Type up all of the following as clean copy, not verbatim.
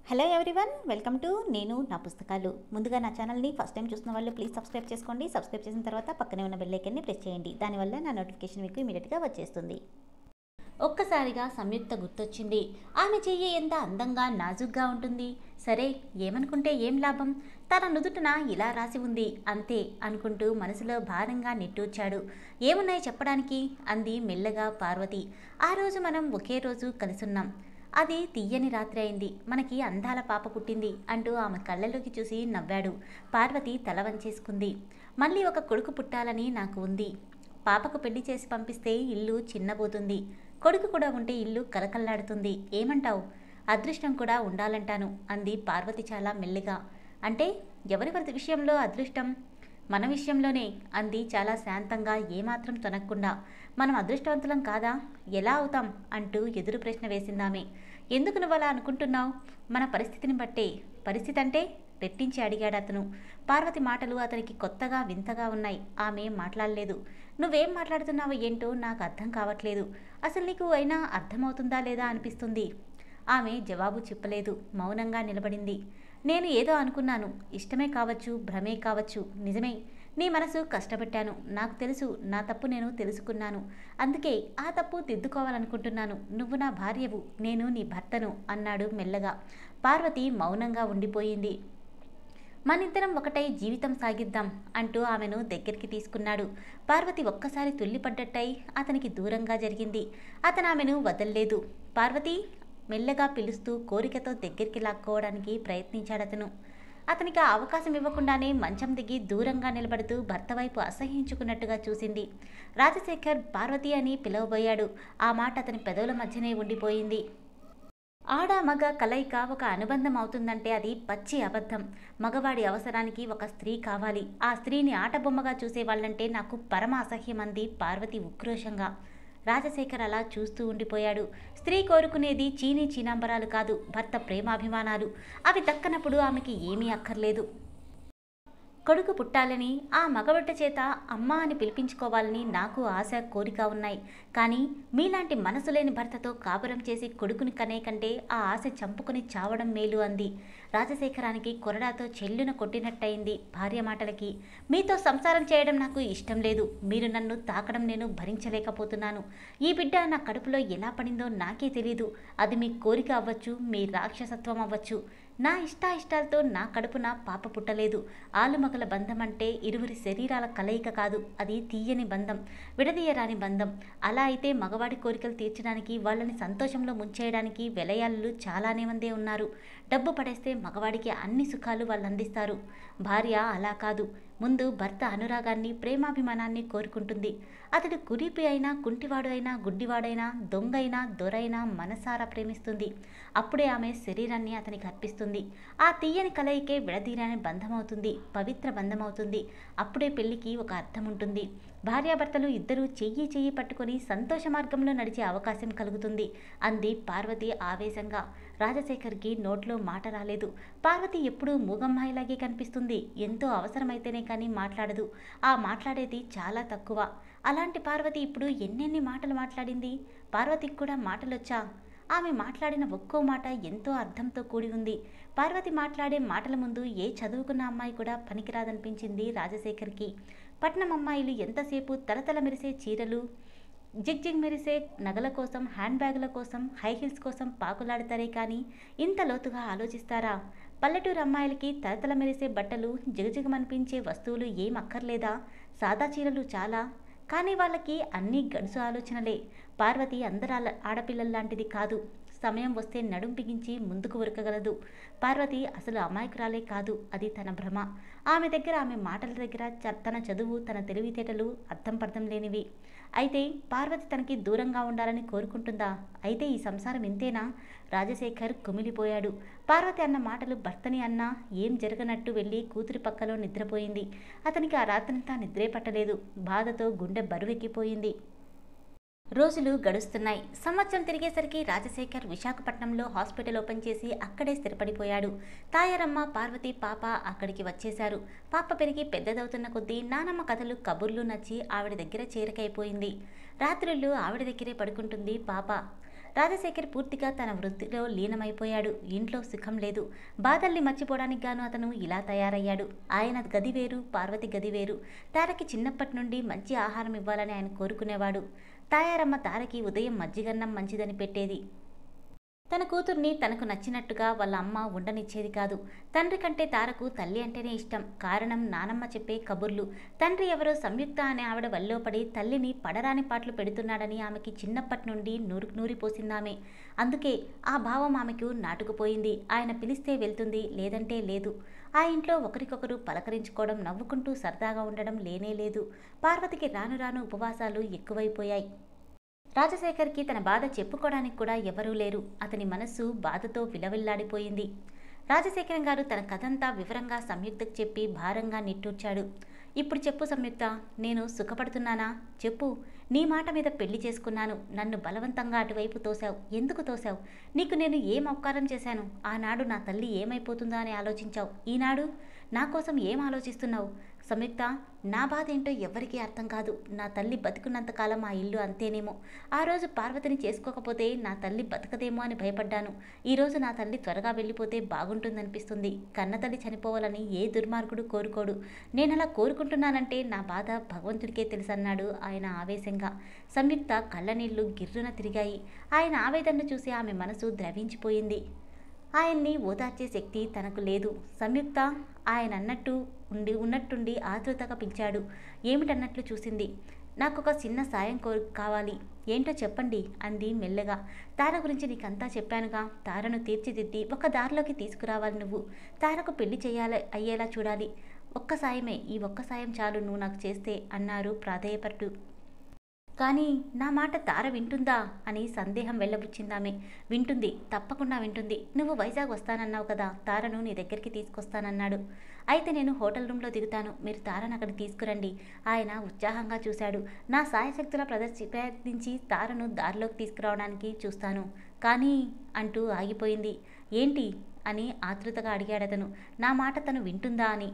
Hello everyone, welcome to నేను నా పుస్తకాలు. ముందుగా నా ఛానల్ని ఫస్ట్ టైం చూస్తున్న వాళ్ళు ప్లీజ్ సబ్స్క్రైబ్ చేసుకోండి. సబ్స్క్రైబ్ చేసిన తర్వాత పక్కనే ఉన్న బెల్ ఐకాన్ని ప్రెస్ చేయండి. దానివల్ల నా నోటిఫికేషన్ మీకు ఇమీడియట్గా వచ్చేస్తుంది. ఒక్కసారిగా సంయుక్త గుర్తొచ్చింది. ఆమె చెయ్యి ఎంత అందంగా నాజుగ్గా ఉంటుంది. సరే, ఏమనుకుంటే ఏం లాభం, తన నుదుటన ఇలా రాసి ఉంది అంతే అనుకుంటూ మనసులో భారంగా నిట్టూర్చాడు. ఏమున్నాయి చెప్పడానికి అంది మెల్లగా పార్వతి. ఆ రోజు మనం ఒకే రోజు కలిసున్నాం. అది తీయని రాత్రి అయింది. మనకి అందాల పాప పుట్టింది అంటూ ఆమె కళ్ళలోకి చూసి నవ్వాడు. పార్వతి తల వంచేసుకుంది. మళ్ళీ ఒక కొడుకు పుట్టాలని నాకు ఉంది. పాపకు పెళ్లి చేసి పంపిస్తే ఇల్లు చిన్నబోతుంది. కొడుకు కూడా ఉంటే ఇల్లు కలకల్లాడుతుంది. ఏమంటావు? అదృష్టం కూడా ఉండాలంటాను అంది పార్వతి చాలా మెల్లిగా. అంటే ఎవరి విషయంలో అదృష్టం? మన విషయంలోనే అంది చాలా శాంతంగా, ఏమాత్రం తొనక్కుండా. మనం అదృష్టవంతులం కాదా? ఎలా అవుతాం అంటూ ఎదురు ప్రశ్న వేసిందామె. ఎందుకు నువ్వు అలా అనుకుంటున్నావు? మన పరిస్థితిని బట్టే. పరిస్థితి అంటే? రెట్టించి అడిగాడు అతను. పార్వతి మాటలు అతనికి కొత్తగా వింతగా ఉన్నాయి. ఆమె మాట్లాడలేదు. నువ్వేం మాట్లాడుతున్నావో ఏంటో నాకు అర్థం కావట్లేదు. అసలు నీకు అయినా అర్థమవుతుందా లేదా అనిపిస్తుంది. ఆమె జవాబు చెప్పలేదు. మౌనంగా నిలబడింది. నేను ఏదో అనుకున్నాను. ఇష్టమే కావచ్చు, భ్రమే కావచ్చు. నిజమే, నీ మనసు కష్టపెట్టాను. నాకు తెలుసు, నా తప్పు నేను తెలుసుకున్నాను. అందుకే ఆ తప్పు దిద్దుకోవాలనుకుంటున్నాను. నువ్వు నా భార్యవు, నేను నీ భర్తను అన్నాడు మెల్లగా. పార్వతి మౌనంగా ఉండిపోయింది. మనిద్దరం ఒకటై జీవితం సాగిద్దాం అంటూ ఆమెను దగ్గరికి తీసుకున్నాడు. పార్వతి ఒక్కసారి తుల్లిపడ్డట్టై అతనికి దూరంగా జరిగింది. అతను ఆమెను వదల్లేదు. పార్వతి మెల్లగా పిలుస్తూ కోరికతో దగ్గరికి లాక్కోవడానికి ప్రయత్నించాడతను. అతనికి ఆ అవకాశం ఇవ్వకుండానే మంచం దిగి దూరంగా నిలబడుతూ భర్త వైపు అసహ్యించుకున్నట్టుగా చూసింది. రాజశేఖర్ పార్వతి అని పిలవబోయాడు. ఆ మాట అతని పెదవుల మధ్యనే ఉండిపోయింది. ఆడ మగ కలయిక ఒక అనుబంధం అవుతుందంటే అది పచ్చి అబద్ధం. మగవాడి అవసరానికి ఒక స్త్రీ కావాలి. ఆ స్త్రీని ఆటబొమ్మగా చూసేవాళ్ళంటే నాకు పరమ అసహ్యం అంది పార్వతి ఉక్రోషంగా. రాజశేఖర్ అలా చూస్తూ ఉండిపోయాడు. స్త్రీ కోరుకునేది చీనీ చీనాంబరాలు కాదు, భర్త ప్రేమాభిమానాలు. అవి దక్కనప్పుడు ఆమెకి ఏమీ అక్కర్లేదు. కొడుకు పుట్టాలని, ఆ మగబిడ్డ చేత అమ్మ అని పిలిపించుకోవాలని నాకు ఆశ, కోరిక ఉన్నాయి. కానీ మీలాంటి మనసు లేని భర్తతో కాపురం చేసి కొడుకుని కనే కంటే ఆ ఆశ చంపుకుని చావడం మేలు అంది. రాజశేఖరానికి కొరడాతో చెల్లున కొట్టినట్టయింది భార్య మాటలకి. మీతో సంసారం చేయడం నాకు ఇష్టం లేదు. మీరు నన్ను తాకడం నేను భరించలేకపోతున్నాను. ఈ బిడ్డ నా కడుపులో ఎలా పడిందో నాకే తెలీదు. అది మీ కోరిక అవ్వచ్చు, మీ రాక్షసత్వం అవ్వచ్చు. నా ఇష్టాయిష్టాలతో నా కడుపున పాప పుట్టలేదు. ఆలుమగల బంధం అంటే ఇరువురి శరీరాల కలయిక కాదు, అది తీయని బంధం, విడదీయరాని బంధం. అలా అయితే మగవాడి కోరికలు తీర్చడానికి, వాళ్ళని సంతోషంలో ముంచేయడానికి వెలయాళ్ళు చాలానే మందే ఉన్నారు. డబ్బు పడేస్తే మగవాడికి అన్ని సుఖాలు వాళ్ళు అందిస్తారు. భార్య అలా కాదు. ముందు భర్త అనురాగాన్ని, ప్రేమాభిమానాన్ని కోరుకుంటుంది. అతడు కురీపి అయినా, కుంటివాడు అయినా, గుడ్డివాడైనా, దొంగైనా, దొరైనా మనసారా ప్రేమిస్తుంది. అప్పుడే ఆమె శరీరాన్ని అతనికి అర్పిస్తుంది. ఆ తీయని కలయికే విడదీరాని బంధమవుతుంది, పవిత్ర బంధమవుతుంది. అప్పుడే పెళ్లికి ఒక అర్థం ఉంటుంది. భార్యాభర్తలు ఇద్దరూ చెయ్యి చెయ్యి పట్టుకొని సంతోష మార్గంలో నడిచే అవకాశం కలుగుతుంది అంది పార్వతి ఆవేశంగా. రాజశేఖర్కి నోట్లో మాట రాలేదు. పార్వతి ఎప్పుడూ మూగమ్మాయిలాగే కనిపిస్తుంది. ఎంతో అవసరమైతేనే కానీ మాట్లాడదు. ఆ మాట్లాడేది చాలా తక్కువ. అలాంటి పార్వతి ఇప్పుడు ఎన్నెన్ని మాటలు మాట్లాడింది. పార్వతికి కూడా మాటలొచ్చా? ఆమె మాట్లాడిన ఒక్కో మాట ఎంతో అర్థంతో కూడి ఉంది. పార్వతి మాట్లాడే మాటల ముందు ఏ చదువుకున్న అమ్మాయి కూడా పనికిరాదనిపించింది రాజశేఖర్కి. పట్నం అమ్మాయిలు ఎంతసేపు తలతల మెరిసే చీరలు, జిగ్ మెరిసే నగల కోసం, హ్యాండ్ బ్యాగుల కోసం, హై హీల్స్ కోసం పాకులాడతారే కానీ ఇంత లోతుగా ఆలోచిస్తారా? పల్లెటూరు అమ్మాయిలకి తలతల మెరిసే బట్టలు, జిగజిగమనిపించే వస్తువులు ఏం అక్కర్లేదా? సాదా చీరలు చాలా. కానీ వాళ్ళకి అన్నీ గడుసు ఆలోచనలే. పార్వతి అందరు ఆడపిల్లల్లాంటిది కాదు. సమయం వస్తే నడుం బిగించి ముందుకు ఉరకగలదు. పార్వతి అసలు అమాయకురాలే కాదు, అది తన భ్రమ. ఆమె దగ్గర, ఆమె మాటల దగ్గర తన చదువు, తన తెలివితేటలు అర్థం పర్థం లేనివి. అయితే పార్వతి తనకి దూరంగా ఉండాలని కోరుకుంటుందా? అయితే ఈ సంసారం ఇంతేనా? రాజశేఖర్ కుమిలిపోయాడు. పార్వతి అన్న మాటలు భర్తని అన్నా ఏం జరగనట్టు వెళ్ళి కూతురి పక్కలో నిద్రపోయింది. అతనికి ఆ రాత్రంతా నిద్రే పట్టలేదు. బాధతో గుండె బరువెక్కిపోయింది. రోజులు గడుస్తున్నాయి. సంవత్సరం తిరిగేసరికి రాజశేఖర్ విశాఖపట్నంలో హాస్పిటల్ ఓపెన్ చేసి అక్కడే స్థిరపడిపోయాడు. తాయారమ్మ, పార్వతి పాప అక్కడికి వచ్చేశారు. పాప పెరిగి పెద్దదవుతున్న కొద్దీ నానమ్మ కథలు, కబుర్లు నచ్చి ఆవిడ దగ్గర చేరికైపోయింది. రాత్రుళ్ళు ఆవిడ దగ్గరే పడుకుంటుంది పాప. రాజశేఖర్ పూర్తిగా తన వృత్తిలో లీనమైపోయాడు. ఇంట్లో సుఖం లేదు. బాధల్ని మర్చిపోవడానికి గాను అతను ఇలా తయారయ్యాడు. ఆయన గది వేరు, పార్వతి గది వేరు. తారకి చిన్నప్పటి నుండి మంచి ఆహారం ఇవ్వాలని ఆయన కోరుకునేవాడు. తాయారమ్మ తారకి ఉదయం మజ్జిగన్నం మంచిదని పెట్టేది. తన కూతుర్ని తనకు నచ్చినట్టుగా వాళ్ళ అమ్మ ఉండనిచ్చేది కాదు. తండ్రి కంటే తారకు తల్లి అంటేనే ఇష్టం. కారణం నానమ్మ చెప్పే కబుర్లు. తండ్రి ఎవరో సంయుక్త అనే ఆవిడ వల్లో పడి తల్లిని పడరాని పాటలు పెడుతున్నాడని ఆమెకి చిన్నప్పటి నుండి నూరిపోసిందామె. అందుకే ఆ భావం ఆమెకు నాటుకుపోయింది. ఆయన పిలిస్తే వెళ్తుంది, లేదంటే లేదు. ఆ ఇంట్లో ఒకరికొకరు పలకరించుకోవడం, నవ్వుకుంటూ సరదాగా ఉండడం లేనే లేదు. పార్వతికి రాను రాను ఉపవాసాలు ఎక్కువైపోయాయి. రాజశేఖర్కి తన బాధ చెప్పుకోవడానికి కూడా ఎవరూ లేరు. అతని మనస్సు బాధతో విలవిల్లాడిపోయింది. రాజశేఖరం గారు తన కథంతా వివరంగా సంయుక్తకు చెప్పి భారంగా నిట్టూర్చాడు. ఇప్పుడు చెప్పు సంయుక్త, నేను సుఖపడుతున్నానా? చెప్పు. నీ మాట మీద పెళ్లి చేసుకున్నాను. నన్ను బలవంతంగా అటువైపు తోశావు. ఎందుకు తోశావు? నీకు నేను ఏం అపకారం చేశాను? ఆనాడు నా తల్లి ఏమైపోతుందా అని ఆలోచించావు. ఈనాడు నా కోసం ఏం ఆలోచిస్తున్నావు? సంయుక్త, నా బాధ ఏంటో ఎవ్వరికీ అర్థం కాదు. నా తల్లి బతుకున్నంతకాలం ఆ ఇల్లు అంతేనేమో. ఆ రోజు పార్వతిని చేసుకోకపోతే నా తల్లి బతకదేమో అని భయపడ్డాను. ఈరోజు నా తల్లి త్వరగా వెళ్ళిపోతే బాగుంటుందనిపిస్తుంది. కన్నతల్లి చనిపోవాలని ఏ దుర్మార్గుడు కోరుకోడు. నేనలా కోరుకుంటున్నానంటే నా బాధ భగవంతుడికే తెలుసన్నాడు ఆయన ఆవేశంగా. సంయుక్త కళ్ళనీళ్లు గిర్రున తిరిగాయి. ఆయన ఆవేదనను చూసి ఆమె మనసు ద్రవించిపోయింది. ఆయన్ని ఓదార్చే శక్తి తనకు లేదు. సంయుక్త, ఆయన అన్నట్టు ఉన్నట్టుండి ఆతృతగా పిలిచాడు. ఏమిటన్నట్లు చూసింది. నాకొక చిన్న సాయం కావాలి. ఏంటో చెప్పండి అంది మెల్లగా. తార గురించి నీకంతా చెప్పానుగా. తారను తీర్చిదిద్ది ఒక దారిలోకి తీసుకురావాలి నువ్వు. తారకు పెళ్లి అయ్యేలా చూడాలి. ఒక్క సాయమే, ఈ ఒక్క సాయం చాలు నువ్వు నాకు చేస్తే అన్నారు ప్రాధేయపరుడు. కానీ నా మాట తార వింటుందా అని సందేహం వెళ్ళబుచ్చిందామె. వింటుంది, తప్పకుండా వింటుంది. నువ్వు వైజాగ్ వస్తానన్నావు కదా, తారను నీ దగ్గరికి తీసుకొస్తానన్నాడు. అయితే నేను హోటల్ రూమ్లో దిగుతాను, మీరు తారను అక్కడికి తీసుకురండి. ఆయన ఉత్సాహంగా చూశాడు. నా సాయశక్తుల ప్రయత్నించి తారను దారిలోకి తీసుకురావడానికి చూస్తాను. కానీ అంటూ ఆగిపోయింది. ఏంటి అని ఆతృతగా అడిగాడతను. నా మాట తను వింటుందా అని.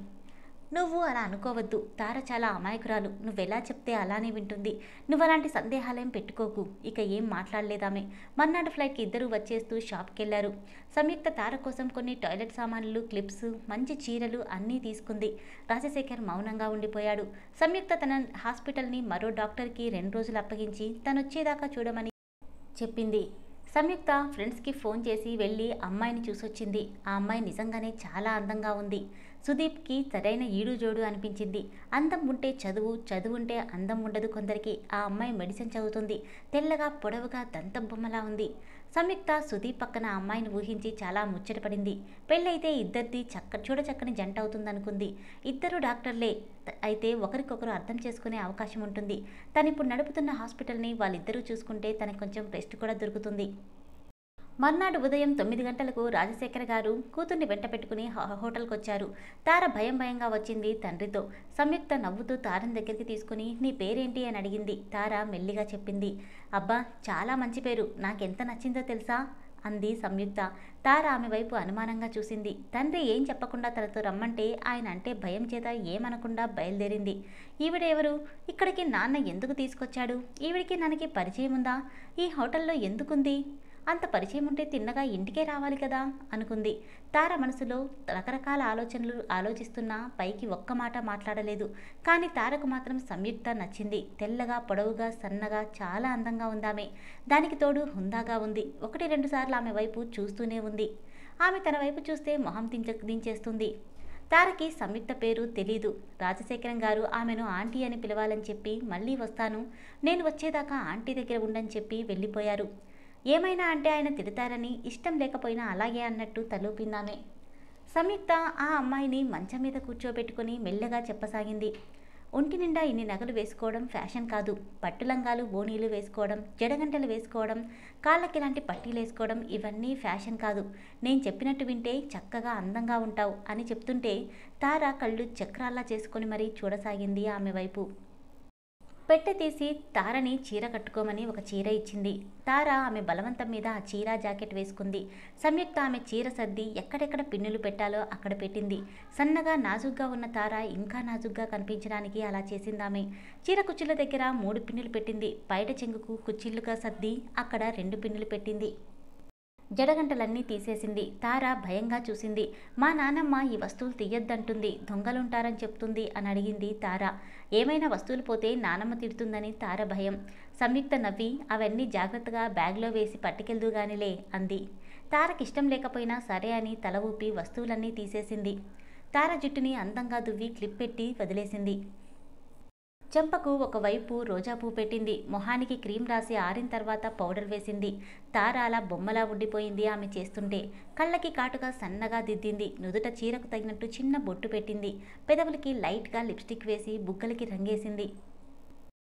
నువ్వు అలా అనుకోవద్దు. తార చాలా అమాయకురాలు. నువ్వెలా చెప్తే అలానే వింటుంది. నువ్వలాంటి సందేహాలేం పెట్టుకోకు. ఇక ఏం మాట్లాడలేదామె. మర్నాడు ఫ్లైట్కి ఇద్దరూ వచ్చేస్తూ షాప్కి వెళ్లారు. సంయుక్త తార కోసం కొన్ని టాయిలెట్ సామాన్లు, క్లిప్స్, మంచి చీరలు అన్నీ తీసుకుంది. రాజశేఖర్ మౌనంగా ఉండిపోయాడు. సంయుక్త తన హాస్పిటల్ని మరో డాక్టర్కి 2 రోజులు అప్పగించి తనొచ్చేదాకా చూడమని చెప్పింది. సంయుక్త ఫ్రెండ్స్కి ఫోన్ చేసి వెళ్ళి అమ్మాయిని చూసొచ్చింది. ఆ అమ్మాయి నిజంగానే చాలా అందంగా ఉంది. సుదీప్కి సరైన ఈడు జోడు అనిపించింది. అందం ఉంటే చదువు, చదువు ఉంటే అందం ఉండదు కొందరికి. ఆ అమ్మాయి మెడిసిన్ చదువుతుంది. తెల్లగా పొడవుగా దంతం బొమ్మలా ఉంది. సంయుక్త సుదీప్ పక్కన అమ్మాయిని ఊహించి చాలా ముచ్చటపడింది. పెళ్ళైతే ఇద్దరిది చూడచక్కని జంట అవుతుందనుకుంది. ఇద్దరు డాక్టర్లే అయితే ఒకరికొకరు అర్థం చేసుకునే అవకాశం ఉంటుంది. తనిప్పుడు నడుపుతున్న హాస్పిటల్ని వాళ్ళిద్దరూ చూసుకుంటే తనకు కొంచెం రెస్ట్ కూడా దొరుకుతుంది. మర్నాడు ఉదయం 9 గంటలకు రాజశేఖర్ గారు కూతుర్ని వెంట పెట్టుకుని హోటల్కి వచ్చారు. తార భయంగా వచ్చింది తండ్రితో. సంయుక్త నవ్వుతూ తారని దగ్గరికి తీసుకుని నీ పేరేంటి అని అడిగింది. తార మెల్లిగా చెప్పింది. అబ్బా, చాలా మంచి పేరు, నాకెంత నచ్చిందో తెలుసా అంది సంయుక్త. తార ఆమె వైపు అనుమానంగా చూసింది. తండ్రి ఏం చెప్పకుండా తనతో రమ్మంటే ఆయన అంటే భయం చేత ఏమనకుండా బయలుదేరింది. ఈవిడెవరు? ఇక్కడికి నాన్న ఎందుకు తీసుకొచ్చాడు? ఈవిడికి ನನకి పరిచయం ఉందా? ఈ హోటల్లో ఎందుకుంది? అంత పరిచయం ఉంటే తిన్నగా ఇంటికే రావాలి కదా అనుకుంది. తార మనసులో రకరకాల ఆలోచనలు ఆలోచిస్తున్నా పైకి ఒక్క మాట మాట్లాడలేదు. కానీ తారకు మాత్రం సంయుక్త నచ్చింది. తెల్లగా, పొడవుగా, సన్నగా, చాలా అందంగా ఉందామె. దానికి తోడు హుందాగా ఉంది. 1-2 సార్లు ఆమె వైపు చూస్తూనే ఉంది. ఆమె తన వైపు చూస్తే మొహం దించేస్తుంది. తారకి సంయుక్త పేరు తెలీదు. రాజశేఖరం గారు ఆమెను ఆంటీ అని పిలవాలని చెప్పి మళ్ళీ వస్తాను, నేను వచ్చేదాకా ఆంటీ దగ్గర ఉండని చెప్పి వెళ్ళిపోయారు. ఏమైనా అంటే ఆయన తిడతారని, ఇష్టం లేకపోయినా అలాగే అన్నట్టు తలూపిందామే. సంయుక్త ఆ అమ్మాయిని మంచం మీద కూర్చోబెట్టుకుని మెల్లగా చెప్పసాగింది. ఒంటి నిండా ఇన్ని నగలు వేసుకోవడం ఫ్యాషన్ కాదు. పట్టులంగాలు, బోనీలు వేసుకోవడం, జడగంటలు వేసుకోవడం, కాళ్ళకి ఇలాంటి పట్టీలు వేసుకోవడం ఇవన్నీ ఫ్యాషన్ కాదు. నేను చెప్పినట్టు వింటే చక్కగా అందంగా ఉంటావు అని చెప్తుంటే తార కళ్ళు చక్రాల్లా చేసుకుని మరీ చూడసాగింది ఆమె వైపు. పెట్టె తీసి తారని చీర కట్టుకోమని ఒక చీర ఇచ్చింది. తార ఆమె బలవంతం మీద ఆ చీర జాకెట్ వేసుకుంది. సంయుక్త ఆమె చీర సర్ది ఎక్కడెక్కడ పిన్నులు పెట్టాలో అక్కడ పెట్టింది. సన్నగా నాజుగ్గా ఉన్న తార ఇంకా నాజుగ్గా కనిపించడానికి అలా చేసిందామె. చీర కుచ్చిళ్ళ దగ్గర 3 పిన్నులు పెట్టింది. బయట చెంగుకు కుచ్చిళ్ళుగా సర్ది అక్కడ 2 పిన్నులు పెట్టింది. జడగంటలన్నీ తీసేసింది. తార భయంగా చూసింది. మా నానమ్మ ఈ వస్తువులు తీయొద్దంటుంది, దొంగలుంటారని చెప్తుంది అని అడిగింది తార. ఏమైనా వస్తువులు పోతే నానమ్మ తిడుతుందని తార భయం. సంయుక్త నవ్వి అవన్నీ జాగ్రత్తగా బ్యాగ్లో వేసి పట్టుకెళ్దుగానిలే అంది. తారకిష్టం లేకపోయినా సరే అని తల ఊపి వస్తువులన్నీ తీసేసింది. తార జుట్టుని అందంగా దువ్వి క్లిప్ పెట్టి వదిలేసింది. చెంపకు ఒకవైపు రోజా పువ్వు పెట్టింది. మొహానికి క్రీమ్ రాసి ఆరిన తర్వాత పౌడర్ వేసింది. తార అలా బొమ్మలా ఉండిపోయింది ఆమె చేస్తుంటే. కళ్ళకి కాటుగా సన్నగా దిద్దింది. నుదుట చీరకు తగినట్టు చిన్న బొట్టు పెట్టింది. పెదవులకి లైట్గా లిప్స్టిక్ వేసి బుగ్గలకి రంగేసింది.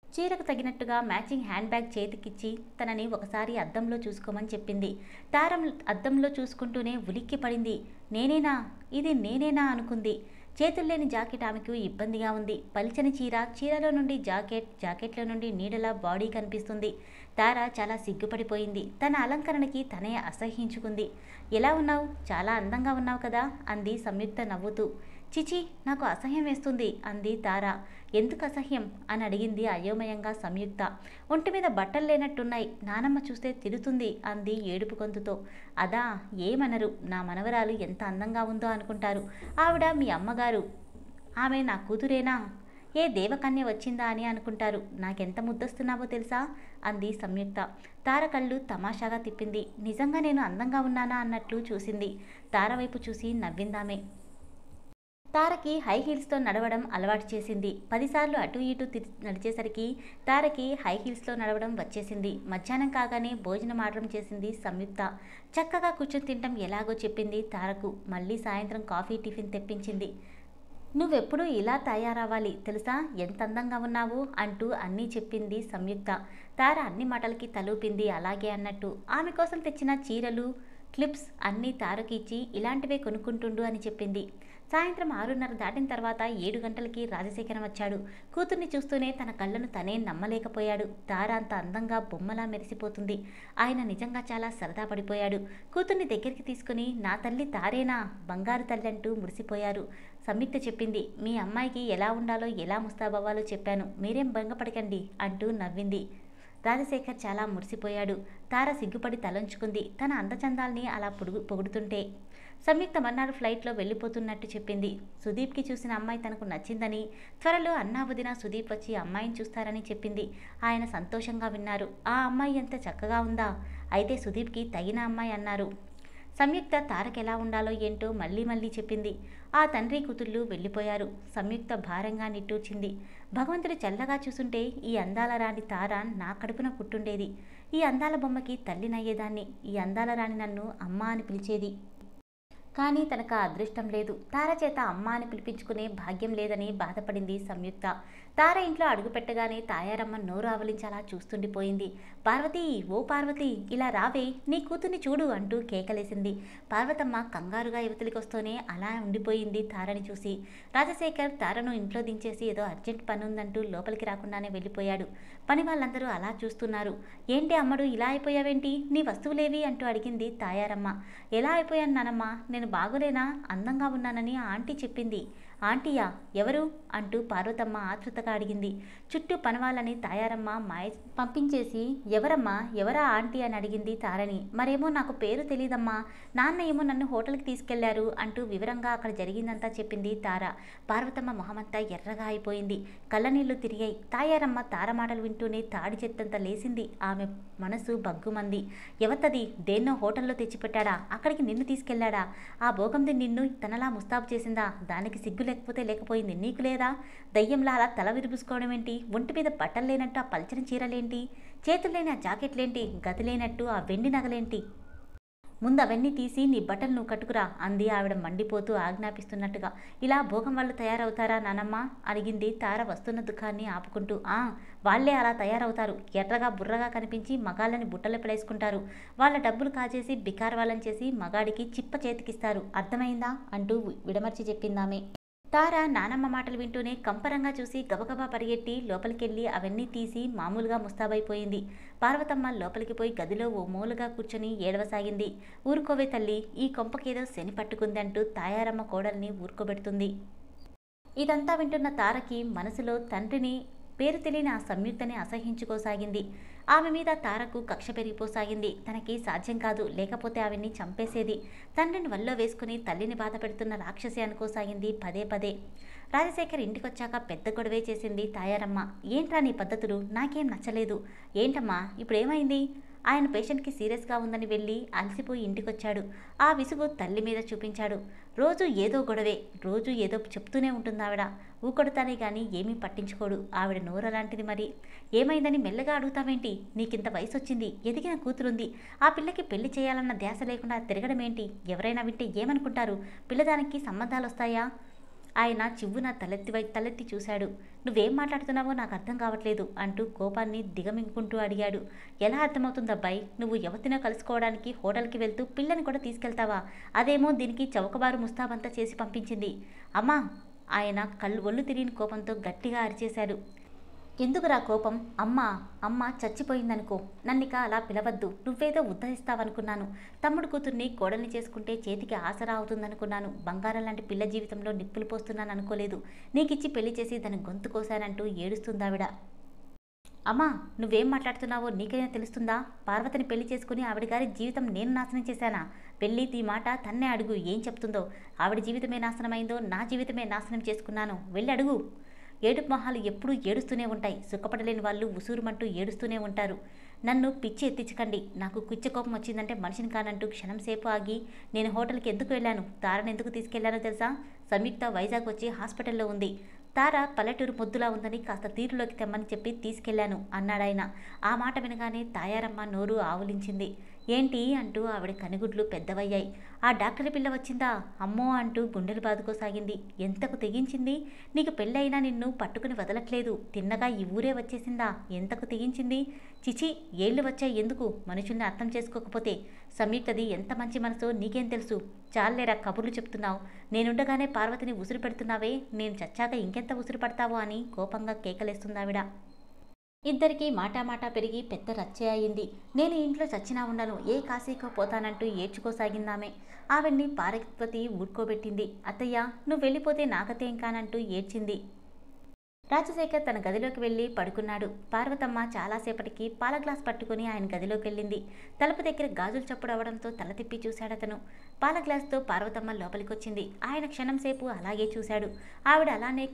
చీరకు తగినట్టుగా మ్యాచింగ్ హ్యాండ్ బ్యాగ్ చేతికిచ్చి తనని ఒకసారి అద్దంలో చూసుకోమని చెప్పింది. తారం అద్దంలో చూసుకుంటూనే ఉలిక్కి పడింది. నేనేనా, ఇది నేనేనా అనుకుంది. చేతుల్లేని జాకెట్ ఆమెకు ఇబ్బందిగా ఉంది. పలిచని చీర, చీరలో నుండి జాకెట్, జాకెట్లో నుండి నీడలా బాడీ కనిపిస్తుంది. తార చాలా సిగ్గుపడిపోయింది. తన అలంకరణకి తనే అసహ్యించుకుంది. ఎలా ఉన్నావు, చాలా అందంగా ఉన్నావు కదా అంది సంయుక్త నవ్వుతూ. చిచి, నాకు అసహ్యం వేస్తుంది అంది తార. ఎందుకు అసహ్యం అని అడిగింది అయోమయంగా సంయుక్త. ఒంటి మీద బట్టలు లేనట్టున్నాయి, నానమ్మ చూస్తే తిడుతుంది అంది ఏడుపు గొంతుతో. అదా, ఏమనరు, నా మనవరాలు ఎంత అందంగా ఉందో అనుకుంటారు. ఆవిడ మీ అమ్మగారు, ఆమె నా కూతురేనా, ఏ దేవకన్య వచ్చిందా అని అనుకుంటారు. నాకెంత ముద్దస్తున్నావో తెలుసా అంది సంయుక్త. తార కళ్ళు తమాషాగా తిప్పింది. నిజంగా నేను అందంగా ఉన్నానా అన్నట్లు చూసింది. తార వైపు చూసి నవ్విందామె. తారకి హై హీల్స్తో నడవడం అలవాటు చేసింది. 10 సార్లు అటు ఇటు నడిచేసరికి తారకి హై హీల్స్లో నడవడం వచ్చేసింది. మధ్యాహ్నం కాగానే భోజనం ఆర్డర్ చేసింది సంయుక్త. చక్కగా కూర్చొని తినడం ఎలాగో చెప్పింది తారకు. మళ్ళీ సాయంత్రం కాఫీ టిఫిన్ తెప్పించింది. నువ్వెప్పుడూ ఇలా తయారవ్వాలి తెలుసా, ఎంత అందంగా ఉన్నావు అంటూ అన్నీ చెప్పింది సంయుక్త. తార అన్ని మాటలకి తలూపింది అలాగే అన్నట్టు. ఆమె కోసం తెచ్చిన చీరలు, క్లిప్స్ అన్నీ తారకి ఇచ్చి ఇలాంటివే కొనుక్కుంటుండు అని చెప్పింది. సాయంత్రం 6:30 దాటిన తర్వాత 7 గంటలకి రాజశేఖరం వచ్చాడు. కూతుర్ని చూస్తూనే తన కళ్ళను తనే నమ్మలేకపోయాడు. తార అంత అందంగా బొమ్మలా మెరిసిపోతుంది. ఆయన నిజంగా చాలా సరదా పడిపోయాడు. కూతుర్ని దగ్గరికి తీసుకుని నా తల్లి తారేనా, బంగారు తల్లి అంటూ మురిసిపోయారు. సంయుక్త చెప్పింది, మీ అమ్మాయికి ఎలా ఉండాలో ఎలా ముస్తాబవ్వాలో చెప్పాను, మీరేం భంగపడకండి అంటూ నవ్వింది. రాజశేఖర్ చాలా మురిసిపోయాడు. తార సిగ్గుపడి తలంచుకుంది. తన అందచందాల్ని అలా పొగుడుతుంటే. సంయుక్త మర్నాడు ఫ్లైట్లో వెళ్ళిపోతున్నట్టు చెప్పింది. సుదీప్కి చూసిన అమ్మాయి తనకు నచ్చిందని, త్వరలో అన్నా వదిన సుదీప్ వచ్చి అమ్మాయిని చూస్తారని చెప్పింది. ఆయన సంతోషంగా విన్నారు. ఆ అమ్మాయి ఎంత చక్కగా ఉందా, అయితే సుదీప్కి తగిన అమ్మాయి అన్నారు. సంయుక్త తారకి ఎలా ఉండాలో ఏంటో మళ్ళీ మళ్ళీ చెప్పింది. ఆ తండ్రి కూతుళ్ళు వెళ్ళిపోయారు. సంయుక్త భారంగా నిట్టూర్చింది. భగవంతుడు చల్లగా చూసుంటే ఈ అందాల రాణి తార నా కడుపున పుట్టుండేది. ఈ అందాల బొమ్మకి తల్లినయ్యేదాన్ని. ఈ అందాల రాణి నన్ను అమ్మ అని పిలిచేది. కానీ తనకు ఆ అదృష్టం లేదు. తార చేత అమ్మ అని పిలిపించుకునే భాగ్యం లేదని బాధపడింది సంయుక్త. తార ఇంట్లో అడుగుపెట్టగానే తాయారమ్మ నోరు ఆవలించాలా చూస్తుండిపోయింది. పార్వతి, ఓ పార్వతి, ఇలా రావే, నీ కూతుర్ని చూడు అంటూ కేకలేసింది. పార్వతమ్మ కంగారుగా యువతలికొస్తూనే అలా ఉండిపోయింది తారని చూసి. రాజశేఖర్ తారను ఇంట్లో దించేసి ఏదో అర్జెంట్ పనుందంటూ లోపలికి రాకుండానే వెళ్ళిపోయాడు. పని వాళ్ళందరూ అలా చూస్తున్నారు. ఏంటి అమ్మడు, ఇలా అయిపోయావేంటి, నీ వస్తువులేవి అంటూ అడిగింది తాయారమ్మ. ఎలా అయిపోయాను నానమ్మ, నేను బాగులేనా, అందంగా ఉన్నానని ఆంటీ చెప్పింది. ఆంటీయా, ఎవరు అంటూ పార్వతమ్మ ఆతృతగా అడిగింది. చుట్టూ పనివాళ్ళని తాయారమ్మ పంపించేసి ఎవరమ్మా, ఎవరా ఆంటీ అని అడిగింది తారని. మరేమో నాకు పేరు తెలీదమ్మా, నాన్న ఏమో నన్ను హోటల్కి తీసుకెళ్లారు అంటూ వివరంగా అక్కడ జరిగిందంతా చెప్పింది తార. పార్వతమ్మ మొహమంతా ఎర్రగా అయిపోయింది. కళ్ళనీళ్లు తిరిగాయి. తాయారమ్మ తార మాటలు వింటూనే తాడి చెత్తంత లేసింది. ఆమె మనసు బగ్గుమంది. ఎవతది, దేన్నో హోటల్లో తెచ్చిపెట్టాడా, అక్కడికి నిన్ను తీసుకెళ్లాడా, ఆ భోగంది నిన్ను తనలా ముస్తాబు చేసిందా, దానికి సిగ్గు లేకపోతే లేకపోయింది, నీకు లేదా, దయ్యంలా అలా తల విరుపుసుకోవడం ఏంటి, ఒంటి మీద బట్టలు లేనట్టు ఆ పల్చని చీరలేంటి, చేతుల్లేని ఆ జాకెట్లేంటి, గది లేనట్టు ఆ వెండి నగలేంటి, ముందు అవన్నీ తీసి నీ బట్టలు నువ్వు కట్టుకురా అంది ఆవిడ మండిపోతూ ఆజ్ఞాపిస్తున్నట్టుగా. ఇలా భోగం వాళ్ళు తయారవుతారా నానమ్మ అడిగింది తార వస్తున్న దుఃఖాన్ని ఆపుకుంటూ. వాళ్లే అలా తయారవుతారు. ఎర్రగా బుర్రగా కనిపించి మగాళ్ళని బుట్టలు పడేసుకుంటారు. వాళ్ళ డబ్బులు కాజేసి బికార్ వాళ్ళని చేసి మగాడికి చిప్ప చేతికిస్తారు. అర్థమైందా అంటూ విడమర్చి చెప్పిందామె. తార నానమ్మ మాటలు వింటూనే కంపరంగా చూసి గబగబా పరిగెట్టి లోపలికెళ్ళి అవన్నీ తీసి మామూలుగా ముస్తాబైపోయింది. పార్వతమ్మ లోపలికి పోయి గదిలో ఓ మూలగా కూర్చొని ఏడవసాగింది. ఊరుకోవే తల్లి, ఈ కొంపకేదో శని పట్టుకుంది అంటూ తాయారమ్మ కోడల్ని ఊరుకోబెడుతుంది. ఇదంతా వింటున్న తారకి మనసులో తండ్రిని పేరు తెలియని ఆ సంయుక్తని అసహించుకోసాగింది. ఆమె మీద తారకు కక్ష పెరిగిపోసాగింది. తనకి సాధ్యం కాదు, లేకపోతే ఆవిడ్ని చంపేసేది. తండ్రిని వల్లో వేసుకుని తల్లిని బాధ పెడుతున్న రాక్షసి అనుకోసాగింది పదే పదే. రాజశేఖర్ ఇంటికొచ్చాక పెద్ద గొడవే చేసింది తాయారమ్మ. ఏంట్రా నీ పద్ధతులు, నాకేం నచ్చలేదు. ఏంటమ్మా ఇప్పుడేమైంది? ఆయన పేషెంట్కి సీరియస్గా ఉందని వెళ్ళి అలసిపోయి ఇంటికొచ్చాడు. ఆ విసుగు తల్లి మీద చూపించాడు. రోజు ఏదో గొడవే, రోజు ఏదో చెప్తూనే ఉంటుంది ఆవిడ. ఊకొడతానే గాని ఏమీ పట్టించుకోడు. ఆవిడ నోరలాంటిది మరి. ఏమైందని మెల్లగా అడుగుతావేంటి? నీకింత వయసు వచ్చింది, ఎదిగిన కూతురుంది. ఆ పిల్లకి పెళ్లి చేయాలన్న ధ్యాస లేకుండా తిరగడమేంటి? ఎవరైనా వింటే ఏమనుకుంటారు? పిల్లదానికి సంబంధాలొస్తాయా? ఆయన చివ్వున తలెత్తి చూశాడు. నువ్వేం మాట్లాడుతున్నావో నాకు అర్థం కావట్లేదు అంటూ కోపాన్ని దిగమింగుకుంటూ అడిగాడు. ఎలా అర్థమవుతుందబ్బాయి? నువ్వు యువతినో కలుసుకోవడానికి హోటల్కి వెళ్తూ పిల్లని కూడా తీసుకెళ్తావా? అదేమో దీనికి చౌకబారు ముస్తాబంతా చేసి పంపించింది. అమ్మా! ఆయన ఒళ్ళు తిరిగిన కోపంతో గట్టిగా అరిచేశాడు. ఎందుకురా కోపం? అమ్మ చచ్చిపోయిందనుకో, నన్నిక అలా పిలవద్దు. నువ్వేదో ఉద్ధరిస్తావనుకున్నాను. తమ్ముడు కూతుర్ని కోడల్ని చేసుకుంటే చేతికి ఆసరా అవుతుందనుకున్నాను. బంగారం లాంటి పిల్ల జీవితంలో నిప్పులు పోస్తున్నాను అనుకోలేదు. నీకిచ్చి పెళ్లి చేసి దాని గొంతు కోసానంటూ ఏడుస్తుందావిడ. అమ్మా, నువ్వేం మాట్లాడుతున్నావో నీకైనా తెలుస్తుందా? పార్వతిని పెళ్లి చేసుకుని ఆవిడ గారి జీవితం నేను నాశనం చేశానా? పెళ్ళి ఈ మాట తన్నే అడుగు, ఏం చెప్తుందో. ఆవిడ జీవితమే నాశనమైందో నా జీవితమే నాశనం చేసుకున్నాను? వెళ్ళి అడుగు. ఏడుపు మొహాలు ఎప్పుడూ ఏడుస్తూనే ఉంటాయి. సుఖపడలేని వాళ్ళు ఉసూరుమంటూ ఏడుస్తూనే ఉంటారు. నన్ను పిచ్చి ఎత్తించకండి. నాకు కుచ్చి కోపం వచ్చిందంటే మనిషిని కానంటూ క్షణం సేపు ఆగి, నేను హోటల్కి ఎందుకు వెళ్ళాను, తారను ఎందుకు తీసుకెళ్లానో తెలుసా? సంయుక్త వైజాగ్ వచ్చి హాస్పిటల్లో ఉంది. తార పల్లెటూరు మొద్దులా ఉందని కాస్త తీరులోకి తెమ్మని చెప్పి తీసుకెళ్లాను అన్నాడాయన. ఆ మాట వినగానే తాయారమ్మ నోరు ఆవులించింది. ఏంటి అంటూ ఆవిడ కనుగుడ్లు పెద్దవయ్యాయి. ఆ డాక్టరీ పిల్ల వచ్చిందా? అమ్మో అంటూ గుండెలు బాదుకోసాగింది. ఎంతకు తెగించింది? నీకు పెళ్ళైనా నిన్ను పట్టుకుని వదలట్లేదు. తిన్నగా ఈ ఊరే వచ్చేసిందా? ఎంతకు తెగించింది? చిచి, ఏళ్ళు వచ్చాయి ఎందుకు? మనుషుల్ని అర్థం చేసుకోకపోతే. సంయుక్తది ఎంత మంచి మనసో నీకేం తెలుసు? చాలేరా కబుర్లు చెప్తున్నావు. నేనుండగానే పార్వతిని ఉసురు పెడుతున్నావే, నేను చచ్చాక ఇంకెంత ఉసురు పడతావో అని కోపంగా కేకలేస్తుందావిడ. ఇద్దరికీ మాటా పెరిగి పెద్ద రచ్చే అయింది. నేను ఇంట్లో చచ్చినా ఉండను, ఏ కాశీకో పోతానంటూ ఏడ్చుకోసాగిందామె. ఆవిడ్ని పార్వతి ఊడ్కోబెట్టింది. అత్తయ్య, నువ్వు వెళ్ళిపోతే నాకతేం కానంటూ ఏడ్చింది. రాజశేఖర్ తన గదిలోకి వెళ్ళి పడుకున్నాడు. పార్వతమ్మ చాలాసేపటికి పాల గ్లాస్ పట్టుకుని ఆయన గదిలోకి వెళ్ళింది. తలుపు దగ్గర గాజులు చప్పుడు అవడంతో తల తిప్పి చూశాడతను. పాల గ్లాస్తో పార్వతమ్మ లోపలికొచ్చింది. ఆయన క్షణం సేపు అలాగే చూశాడు. ఆవిడ అలానే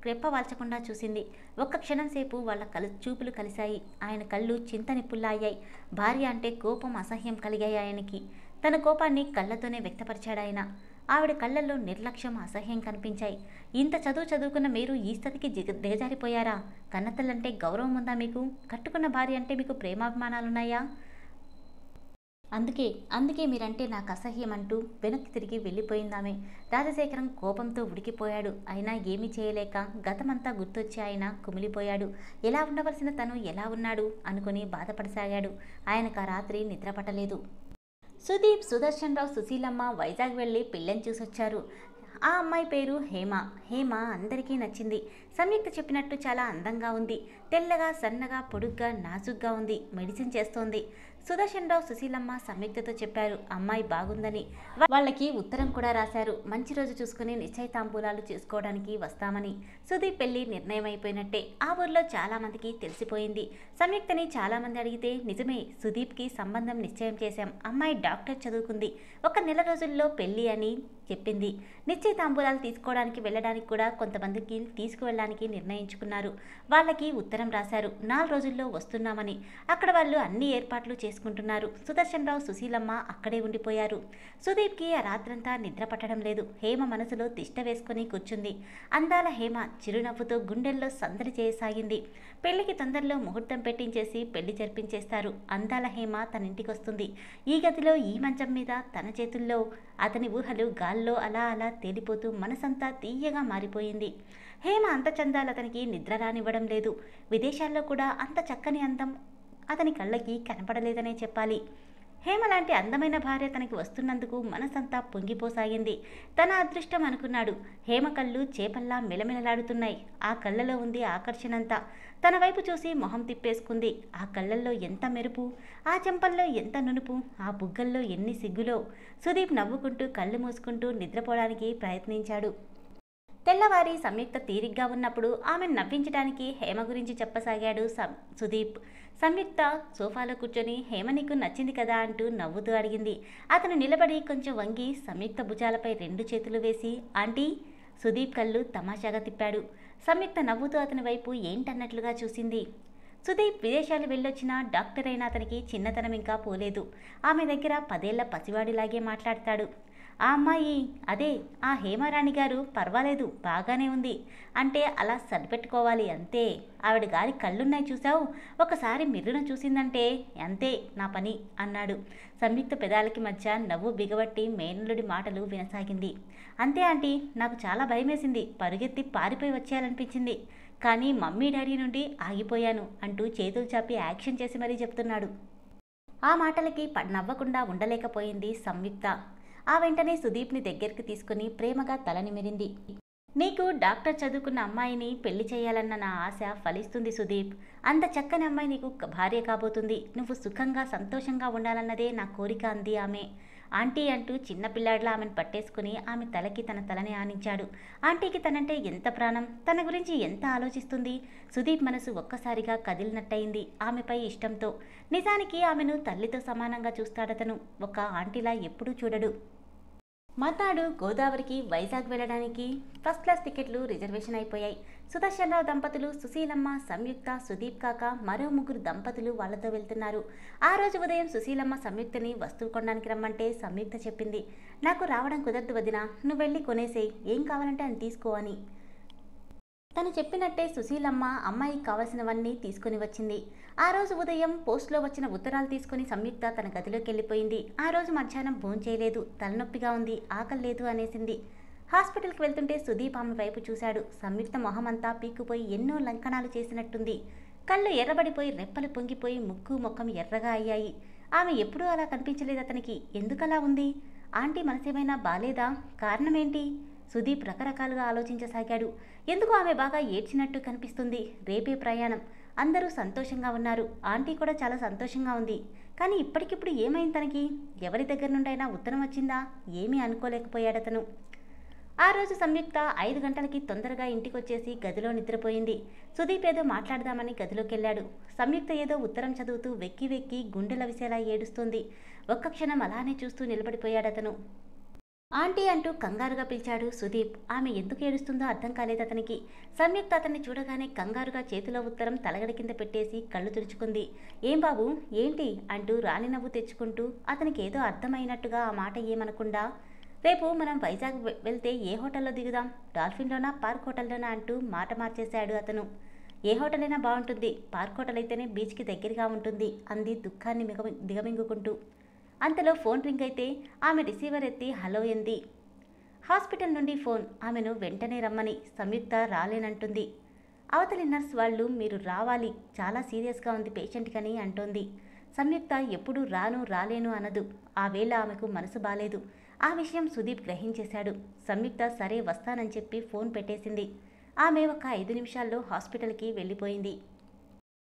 రెప్పవాల్చకుండా చూసింది. ఒక్క క్షణం సేపు వాళ్ళ చూపులు కలిశాయి. ఆయన కళ్ళు చింత నిప్పుల్లా అయ్యాయి. భార్య అంటే కోపం, అసహ్యం కలిగాయి ఆయనకి. తన కోపాన్ని కళ్ళతోనే వ్యక్తపరిచాడాయన. ఆవిడ కళ్ళల్లో నిర్లక్ష్యం, అసహ్యం కనిపించాయి. ఇంత చదువుకున్న మీరు ఈ స్థితికి దిగజారిపోయారా? కన్నతల్లంటే గౌరవం ఉందా మీకు? కట్టుకున్న భార్య అంటే మీకు ప్రేమాభిమానాలున్నాయా? అందుకే మీరంటే నాకు అసహ్యం అంటూ వెనక్కి తిరిగి వెళ్ళిపోయిందామె. రాజశేఖరం కోపంతో ఉడికిపోయాడు. అయినా ఏమీ చేయలేక గతమంతా గుర్తొచ్చి ఆయన కుమిలిపోయాడు. ఎలా ఉండవలసిన తను ఎలా ఉన్నాడు అనుకుని బాధపడసాగాడు. ఆయనకు ఆ రాత్రి నిద్రపట్టలేదు. సుదీప్, సుదర్శన్ రావు, సుశీలమ్మ వైజాగ్ వెళ్ళి పిల్లని చూసొచ్చారు. ఆ అమ్మాయి పేరు హేమ అందరికీ నచ్చింది. సంయుక్త చెప్పినట్టు చాలా అందంగా ఉంది. తెల్లగా, సన్నగా, పొడుగ్గా, నాజుగ్గా ఉంది. మెడిసిన్ చేస్తోంది. సుదర్శన్ రావు, సుశీలమ్మ సంయుక్తతో చెప్పారు అమ్మాయి బాగుందని. వాళ్ళకి ఉత్తరం కూడా రాశారు. మంచి రోజు చూసుకుని నిశ్చయితాంబూలాలు చేసుకోవడానికి వస్తామని. సుదీప్ పెళ్లి నిర్ణయం అయిపోయినట్టే. ఆ ఊర్లో చాలా మందికి తెలిసిపోయింది. సంయుక్తని చాలామంది అడిగితే నిజమే, సుదీప్కి సంబంధం నిశ్చయం చేశాం. అమ్మాయి డాక్టర్ చదువుకుంది. 1 నెల రోజుల్లో పెళ్లి అని చెప్పింది. నిశ్చయితాంబూలాలు తీసుకోవడానికి వెళ్ళడానికి కూడా కొంతమందికి తీసుకువెళ్ళడానికి నిర్ణయించుకున్నారు. వాళ్ళకి ఉత్తరం రాశారు. 4 రోజుల్లో వస్తున్నామని. అక్కడ వాళ్ళు అన్ని ఏర్పాట్లు చేసుకుంటున్నారు. సుదర్శన్ రావు, సుశీలమ్మ అక్కడే ఉండిపోయారు. సుదీప్కి ఆ రాత్రంతా నిద్ర పట్టడం లేదు. హేమ మనసులో తిష్ట వేసుకుని కూర్చుంది. అందాల హేమ చిరునవ్వుతో గుండెల్లో సందడి చేయసాగింది. పెళ్లికి తొందరలో ముహూర్తం పెట్టించేసి పెళ్లి జరిపించేస్తారు. అందాల హేమ తన ఇంటికొస్తుంది. ఈ గదిలో, ఈ మంచం మీద, తన చేతుల్లో. అతని ఊహలు గాల్లో అలా అలా తేలిపోతూ మనసంతా తీయగా మారిపోయింది. హేమ అంత చందాలు అతనికి నిద్ర రానివ్వడం లేదు. విదేశాల్లో కూడా అంత చక్కని అందం అతని కళ్ళకి కనపడలేదనే చెప్పాలి. హేమ లాంటి అందమైన భార్య తనకి వస్తున్నందుకు మనసంతా పొంగిపోసాగింది. తన అదృష్టం అనుకున్నాడు. హేమ కళ్ళు చేపల్లా మిలమిలలాడుతున్నాయి. ఆ కళ్ళలో ఉంది ఆకర్షణంతా. తన వైపు చూసి మొహం తిప్పేసుకుంది. ఆ కళ్ళల్లో ఎంత మెరుపు, ఆ చెంపల్లో ఎంత నునుపు, ఆ బుగ్గల్లో ఎన్ని సిగ్గులో. సుదీప్ నవ్వుకుంటూ కళ్ళు మూసుకుంటూ నిద్రపోవడానికి ప్రయత్నించాడు. తెల్లవారి సంయుక్త తీరిగ్గా ఉన్నప్పుడు ఆమెను నవ్వించడానికి హేమ గురించి చెప్పసాగాడు సుదీప్. సంయుక్త సోఫాలో కూర్చొని హేమ నీకు నచ్చింది కదా అంటూ నవ్వుతూ అడిగింది. అతను నిలబడి కొంచెం వంగి సంయుక్త భుజాలపై 2 చేతులు వేసి ఆంటీ. సుదీప్ కళ్ళు తమాషాగా తిప్పాడు. సంయుక్త నవ్వుతూ అతని వైపు ఏంటన్నట్లుగా చూసింది. సుదీప్ విదేశాలు వెళ్ళొచ్చిన డాక్టర్ అయిన అతనికి చిన్నతనం ఇంకా పోలేదు. ఆమె దగ్గర 10 ఏళ్ల పసివాడిలాగే మాట్లాడతాడు. ఆ అమ్మాయి అదే ఆ హేమరాణి గారు పర్వాలేదు బాగానే ఉంది అంటే అలా సరిపెట్టుకోవాలి అంతే. ఆవిడ గారి కళ్ళున్నాయి చూసావు, ఒకసారి మిర్రున చూసిందంటే అంతే నా పని అన్నాడు. సంయుక్త పెదాలకి మధ్య నవ్వు బిగబట్టి మేనల్లుడి మాటలు వినసాగింది. అంతే ఆంటీ, నాకు చాలా భయమేసింది. పరుగెత్తి పారిపోయి వచ్చేయాలనిపించింది. కానీ మమ్మీ డాడీ నుండి ఆగిపోయాను అంటూ చేతులు చాపి యాక్షన్ చేసి మరీ చెప్తున్నాడు. ఆ మాటలకి నవ్వకుండా ఉండలేకపోయింది సంయుక్త. ఆ వెంటనే సుదీప్ని దగ్గరికి తీసుకుని ప్రేమగా తల నిమిరింది. నీకు డాక్టర్ చదువుకున్న అమ్మాయిని పెళ్లి చేయాలన్న నా ఆశ ఫలిస్తుంది సుదీప్. అంత చక్కని అమ్మాయి నీకు భార్య కాబోతుంది. నువ్వు సుఖంగా సంతోషంగా ఉండాలన్నదే నా కోరిక అంది ఆమె. ఆంటీ అంటూ చిన్నపిల్లాడిలా ఆమెను పట్టేసుకుని ఆమె తలకి తన తలని ఆనించాడు. ఆంటీకి తనంటే ఎంత ప్రాణం, తన గురించి ఎంత ఆలోచిస్తుంది. సుదీప్ మనసు ఒక్కసారిగా కదిలినట్టయింది ఆమెపై ఇష్టంతో. నిజానికి ఆమెను తల్లితో సమానంగా చూస్తాడతను. ఒక ఆంటీలా ఎప్పుడూ చూడడు. మర్నాడు గోదావరికి వైజాగ్ వెళ్ళడానికి ఫస్ట్ క్లాస్ టికెట్లు రిజర్వేషన్ అయిపోయాయి. సుదర్శనరావు దంపతులు, సుశీలమ్మ, సంయుక్త, సుదీప్ కాక మరో 3 దంపతులు వాళ్లతో వెళ్తున్నారు. ఆ రోజు ఉదయం సుశీలమ్మ సంయుక్తని వస్తువు కొనడానికి రమ్మంటే సంయుక్త చెప్పింది, నాకు రావడం కుదరదు వదినా, నువ్వు వెళ్ళి కొనేసేయి, ఏం కావాలంటే అని తీసుకో అని. తను చెప్పినట్టే సుశీలమ్మ అమ్మాయికి కావలసినవన్నీ తీసుకుని వచ్చింది. ఆ రోజు ఉదయం పోస్ట్లో వచ్చిన ఉత్తరాలు తీసుకుని సంయుక్త తన గదిలోకి వెళ్ళిపోయింది. ఆ రోజు మధ్యాహ్నం భోంచేయలేదు, తలనొప్పిగా ఉంది, ఆకలి లేదు అనేసింది. హాస్పిటల్కి వెళ్తుంటే సుదీప్ ఆమె వైపు చూశాడు. సంయుక్త మొహమంతా పీక్కుపోయి ఎన్నో లంకనాలు చేసినట్టుంది. కళ్ళు ఎర్రబడిపోయి రెప్పలు పొంగిపోయి ముక్కు ముఖం ఎర్రగా అయ్యాయి. ఆమె ఎప్పుడూ అలా కనిపించలేదు అతనికి. ఎందుకలా ఉంది? ఆంటీ మనసేమైనా బాలేదా? కారణమేంటి? సుదీప్ రకరకాలుగా ఆలోచించసాగాడు. ఎందుకు ఆమె బాగా ఏడ్చినట్టు కనిపిస్తుంది. రేపే ప్రయాణం. అందరూ సంతోషంగా ఉన్నారు. ఆంటీ కూడా చాలా సంతోషంగా ఉంది. కానీ ఇప్పటికిప్పుడు ఏమైంది తనకి? ఎవరి దగ్గర నుండైనా ఉత్తరం వచ్చిందా? ఏమీ అనుకోలేకపోయాడతను. ఆ రోజు సంయుక్త 5 గంటలకి తొందరగా ఇంటికొచ్చేసి గదిలో నిద్రపోయింది. సుదీప్ ఏదో మాట్లాడదామని గదిలోకెళ్ళాడు. సంయుక్త ఏదో ఉత్తరం చదువుతూ వెక్కి వెక్కి గుండెల విసేలా ఏడుస్తోంది. ఒక్క క్షణం అలానే చూస్తూ నిలబడిపోయాడతను. ఆంటీ అంటూ కంగారుగా పిలిచాడు సుదీప్. ఆమె ఎందుకు ఏడుస్తుందో అర్థం కాలేదు అతనికి. సంయుక్త అతన్ని చూడగానే కంగారుగా చేతిలో ఉత్తరం తలగడ కింద పెట్టేసి కళ్ళు తుడుచుకుంది. ఏం బాబు ఏంటి అంటూ రాని నవ్వు తెచ్చుకుంటూ అతనికి ఏదో అర్థమైనట్టుగా ఆ మాట ఏమనకుండా, రేపు మనం వైజాగ్ వెళ్తే ఏ హోటల్లో దిగుదాం? డాల్ఫిన్లోనా పార్క్ హోటల్లోనా అంటూ మాట మార్చేశాడు అతను. ఏ హోటల్ అయినా బాగుంటుంది, పార్క్ హోటల్ అయితేనే బీచ్కి దగ్గరగా ఉంటుంది అంది దుఃఖాన్ని దిగమింగుకుంటూ. అంతలో ఫోన్ రింగ్ అయితే ఆమె రిసీవర్ ఎత్తి హలో ఎంది. హాస్పిటల్ నుండి ఫోన్. ఆమెను వెంటనే రమ్మని. సంయుక్త రాలేనంటుంది. అవతలి నర్స్ వాళ్ళు మీరు రావాలి, చాలా సీరియస్గా ఉంది పేషెంట్ కని అంటోంది. సంయుక్త ఎప్పుడూ రాలేను అనదు. ఆ వేళ ఆమెకు మనసు బాలేదు. ఆ విషయం సుదీప్ గ్రహించేశాడు. సంయుక్త సరే వస్తానని చెప్పి ఫోన్ పెట్టేసింది. ఆమె ఒక 5 నిమిషాల్లో హాస్పిటల్కి వెళ్ళిపోయింది.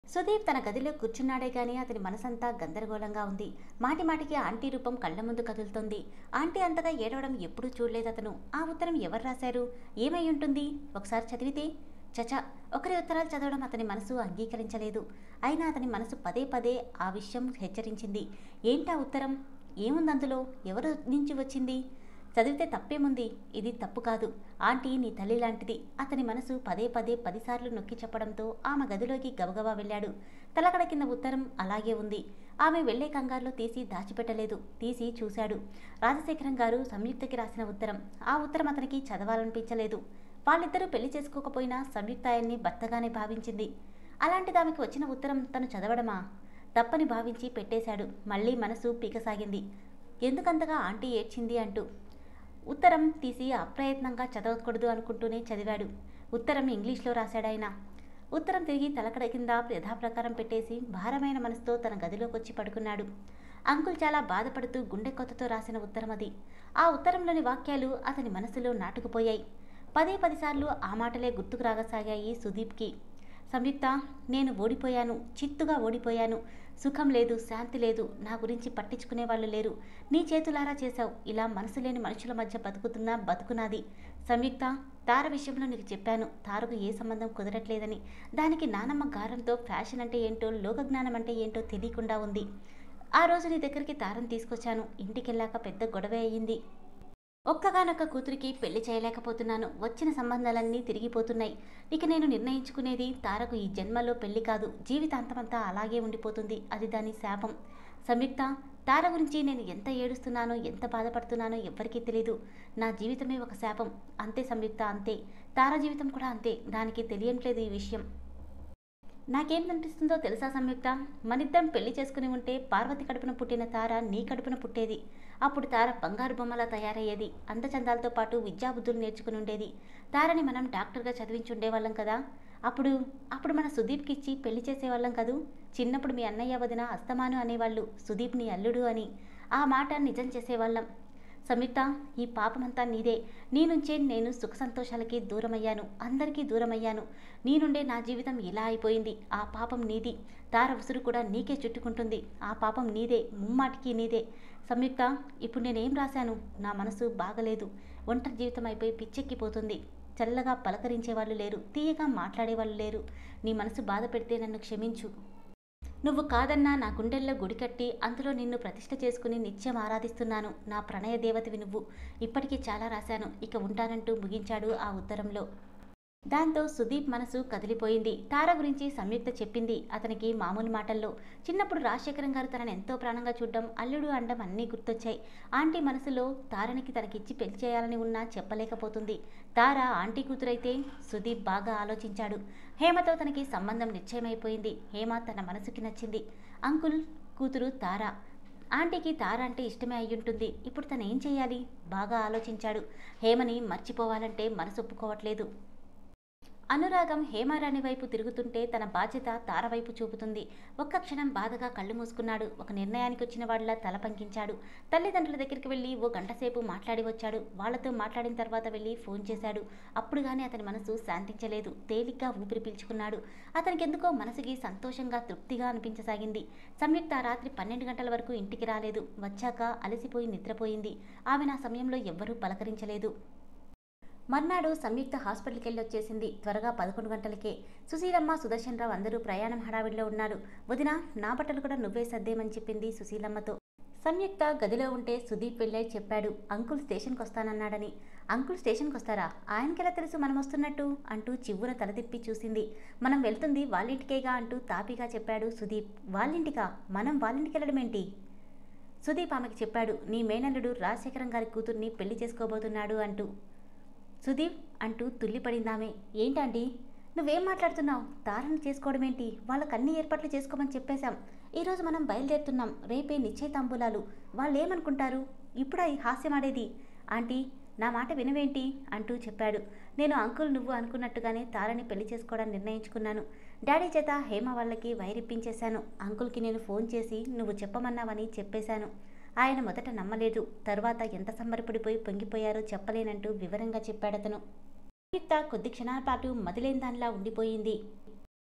సుదీప్ తన గదిలో కూర్చున్నాడే గానీ అతని మనసంతా గందరగోళంగా ఉంది. మాటిమాటికి ఆంటీ రూపం కళ్ళ ముందు కదులుతోంది. ఆంటీ అంతగా ఏడవడం ఎప్పుడూ చూడలేదు అతను. ఆ ఉత్తరం ఎవరు రాశారు? ఏమై ఉంటుంది? ఒకసారి చదివితే? చచా, ఒకరి ఉత్తరాలు చదవడం అతని మనసు అంగీకరించలేదు. అయినా అతని మనసు పదే పదే ఆ విషయం హెచ్చరించింది. ఏంటా ఉత్తరం? ఏముంది అందులో? ఎవరి నుంచి వచ్చింది? చదివితే తప్పేముంది? ఇది తప్పు కాదు. ఆంటీ నీ తల్లి లాంటిది. అతని మనసు పదే పదే 10 సార్లు నొక్కి చెప్పడంతో ఆమె గదిలోకి గబగబా వెళ్ళాడు. తలకడ కింద ఉత్తరం అలాగే ఉంది. ఆమె వెళ్లే కంగారులో తీసి దాచిపెట్టలేదు. తీసి చూశాడు. రాజశేఖరం గారు సంయుక్తకి రాసిన ఉత్తరం. ఆ ఉత్తరం అతనికి చదవాలనిపించలేదు. వాళ్ళిద్దరూ పెళ్లి చేసుకోకపోయినా సంయుక్త ఆయన్ని భర్తగానే భావించింది. అలాంటిది ఆమెకు వచ్చిన ఉత్తరం తను చదవడమా? తప్పని భావించి పెట్టేశాడు. మళ్ళీ మనసు పీకసాగింది. ఎందుకంతగా ఆంటీ ఏడ్చింది అంటూ. ఉత్తరం తీసి అప్రయత్నంగా చదవకూడదు అనుకుంటూనే చదివాడు. ఉత్తరం ఇంగ్లీష్లో రాశాడాయన. ఉత్తరం తిరిగి తలకడ కింద యథాప్రకారం పెట్టేసి భారమైన మనసుతో తన గదిలోకి వచ్చి పడుకున్నాడు. అంకుల్ చాలా బాధపడుతూ గుండె కొత్తతో రాసిన ఉత్తరం అది. ఆ ఉత్తరంలోని వాక్యాలు అతని మనసులో నాటుకుపోయాయి. పదే పదిసార్లు ఆ మాటలే గుర్తుకు రాగసాగాయి సుదీప్కి. సంయుక్త, నేను ఓడిపోయాను, చిత్తుగా ఓడిపోయాను. సుఖం లేదు, శాంతి లేదు, నా గురించి పట్టించుకునే వాళ్ళు లేరు. నీ చేతులారా చేశావు. ఇలా మనసు లేని మనుషుల మధ్య బతుకుతున్నా బతుకునాది. సంయుక్త, తార విషయంలో నీకు చెప్పాను. తారకు ఏ సంబంధం కుదరట్లేదని. దానికి నానమ్మ గారంతో ఫ్యాషన్ అంటే ఏంటో, లోకజ్ఞానం అంటే ఏంటో తెలియకుండా ఉంది. ఆ రోజు నీ దగ్గరికి తారను తీసుకొచ్చాను. ఇంటికెళ్ళాక పెద్ద గొడవే అయ్యింది. ఒక్కగానొక్క కూతురికి పెళ్లి చేయలేకపోతున్నాను. వచ్చిన సంబంధాలన్నీ తిరిగిపోతున్నాయి. ఇక నేను నిర్ణయించుకునేది, తారకు ఈ జన్మలో పెళ్లి కాదు, జీవితాంతమంతా అలాగే ఉండిపోతుంది. అది దాని శాపం. సంయుక్త, తార గురించి నేను ఎంత ఏడుస్తున్నానో, ఎంత బాధపడుతున్నానో ఎవ్వరికీ తెలీదు. నా జీవితమే ఒక శాపం. అంతే సంయుక్త, అంతే. తార జీవితం కూడా అంతే. దానికి తెలియట్లేదు ఈ విషయం. నాకేమనిపిస్తుందో తెలుసా సంయుక్త? మనిద్దరం పెళ్లి చేసుకుని ఉంటే పార్వతి కడుపున పుట్టిన తార నీ కడుపున పుట్టేది. అప్పుడు తార బంగారు బొమ్మలా తయారయ్యేది. అందచందాలతో పాటు విద్యాబుద్ధులు నేర్చుకుని ఉండేది. తారని మనం డాక్టర్గా చదివించి ఉండేవాళ్ళం కదా. అప్పుడు మన సుదీప్కి ఇచ్చి పెళ్లి చేసేవాళ్ళం కదూ. చిన్నప్పుడు మీ అన్నయ్య వదిన అస్తమాను అనేవాళ్ళు సుదీప్ని అల్లుడు అని. ఆ మాట నిజం చేసేవాళ్ళం. సంయుక్త, ఈ పాపమంతా నీదే. నీ నుంచే నేను సుఖ సంతోషాలకి దూరమయ్యాను, అందరికీ దూరమయ్యాను. నీ నుండే నా జీవితం ఇలా అయిపోయింది. ఆ పాపం నీది. తార ఉసురు కూడా నీకే చుట్టుకుంటుంది. ఆ పాపం నీదే, ముమ్మాటికి నీదే. సంయుక్త, ఇప్పుడు నేనేం రాశాను? నా మనసు బాగలేదు. ఒంటరి జీవితం అయిపోయి పిచ్చెక్కిపోతుంది. చల్లగా పలకరించేవాళ్ళు లేరు, తీయగా మాట్లాడేవాళ్ళు లేరు. నీ మనసు బాధ పెడితే నన్ను క్షమించు. నువ్వు కాదన్నా నా గుండెల్లో గుడి కట్టి అందులో నిన్ను ప్రతిష్ఠ చేసుకుని నిత్యం ఆరాధిస్తున్నాను. నా ప్రణయ దేవతవి నువ్వు. ఇప్పటికీ చాలా రాశాను. ఇక ఉంటానంటూ ముగించాడు ఆ ఉత్తరంలో. దాంతో సుదీప్ మనసు కదిలిపోయింది. తార గురించి సంయుక్త చెప్పింది అతనికి మామూలు మాటల్లో. చిన్నప్పుడు రాజశేఖరం గారు తనని ఎంతో ప్రాణంగా చూడడం, అల్లుడు అండం అన్నీ గుర్తొచ్చాయి. ఆంటీ మనసులో తారనికి తనకిచ్చి పెళ్లి చేయాలని ఉన్నా చెప్పలేకపోతుంది. తార ఆంటీ కూతురైతే సుదీప్ బాగా ఆలోచించాడు. హేమతో తనకి సంబంధం నిశ్చయమైపోయింది. హేమ తన మనసుకి నచ్చింది. అంకుల్ కూతురు తార. ఆంటీకి తార అంటే ఇష్టమే అయ్యుంటుంది. ఇప్పుడు తను ఏం చేయాలి? బాగా ఆలోచించాడు. హేమని మర్చిపోవాలంటే మనసు ఒప్పుకోవట్లేదు. అనురాగం హేమారాణి వైపు తిరుగుతుంటే తన బాధ్యత తార వైపు చూపుతుంది. ఒక్క క్షణం బాధగా కళ్ళు మూసుకున్నాడు. ఒక నిర్ణయానికి వచ్చిన వాళ్ళ తల పంకించాడు. తల్లిదండ్రుల దగ్గరికి వెళ్ళి ఓ గంటసేపు మాట్లాడి వచ్చాడు. వాళ్లతో మాట్లాడిన తర్వాత వెళ్ళి ఫోన్ చేశాడు. అప్పుడు కానీ అతని మనసు శాంతించలేదు. తేలిగ్గా ఊపిరి పీల్చుకున్నాడు. అతనికి ఎందుకో మనసుకి సంతోషంగా, తృప్తిగా అనిపించసాగింది. సంయుక్త రాత్రి 12 గంటల వరకు ఇంటికి రాలేదు. వచ్చాక అలసిపోయి నిద్రపోయింది. ఆమె నా సమయంలో ఎవ్వరూ పలకరించలేదు. మర్నాడు సంయుక్త హాస్పిటల్కి వెళ్ళి వచ్చేసింది. త్వరగా 11 గంటలకే. సుశీలమ్మ, సుదర్శన్ రావు అందరూ ప్రయాణం హడావిడిలో ఉన్నారు. వదిన, నా బట్టలు కూడా నువ్వే సర్దేమని చెప్పింది సుశీలమ్మతో. సంయుక్త గదిలో ఉంటే సుదీప్ వెళ్ళి చెప్పాడు అంకుల్ స్టేషన్కి వస్తానన్నాడని. అంకుల్ స్టేషన్కి వస్తారా? ఆయనకెలా తెలుసు మనం వస్తున్నట్టు అంటూ చివ్వున తలదిప్పి చూసింది. మనం వెళ్తుంది వాళ్ళింటికేగా అంటూ తాపీగా చెప్పాడు సుదీప్. వాళ్ళింటికా? మనం వాళ్ళింటికి వెళ్ళడమేంటి? సుదీప్ ఆమెకి చెప్పాడు. నీ మేనల్లుడు రాజశేఖరం గారి కూతుర్ని పెళ్లి చేసుకోబోతున్నాడు అంటూ. సుదీప్ అంటూ తుల్లిపడిందామే. ఏంటండి నువ్వేం మాట్లాడుతున్నావు? తారని చేసుకోవడమేంటి? వాళ్ళకి అన్ని ఏర్పాట్లు చేసుకోమని చెప్పేశాం. ఈరోజు మనం బయలుదేరుతున్నాం. రేపే నిశ్చయితాంబూలాలు. వాళ్ళు ఏమనుకుంటారు? ఇప్పుడా ఈ హాస్యమాడేది? ఆంటీ, నా మాట వినవేంటి అంటూ చెప్పాడు. నేను అంకుల్ నువ్వు అనుకున్నట్టుగానే తారని పెళ్లి చేసుకోవడానికి నిర్ణయించుకున్నాను. డాడీ చేత హేమ వాళ్ళకి వైరిప్పించేశాను. అంకుల్కి నేను ఫోన్ చేసి నువ్వు చెప్పమన్నావని చెప్పేశాను. ఆయన మొదట నమ్మలేదు. తర్వాత ఎంత సంబరపడిపోయి పొంగిపోయారో చెప్పలేనంటూ వివరంగా చెప్పాడతను. సంయుక్త కొద్ది క్షణాల పాటు మదిలేని దానిలా ఉండిపోయింది.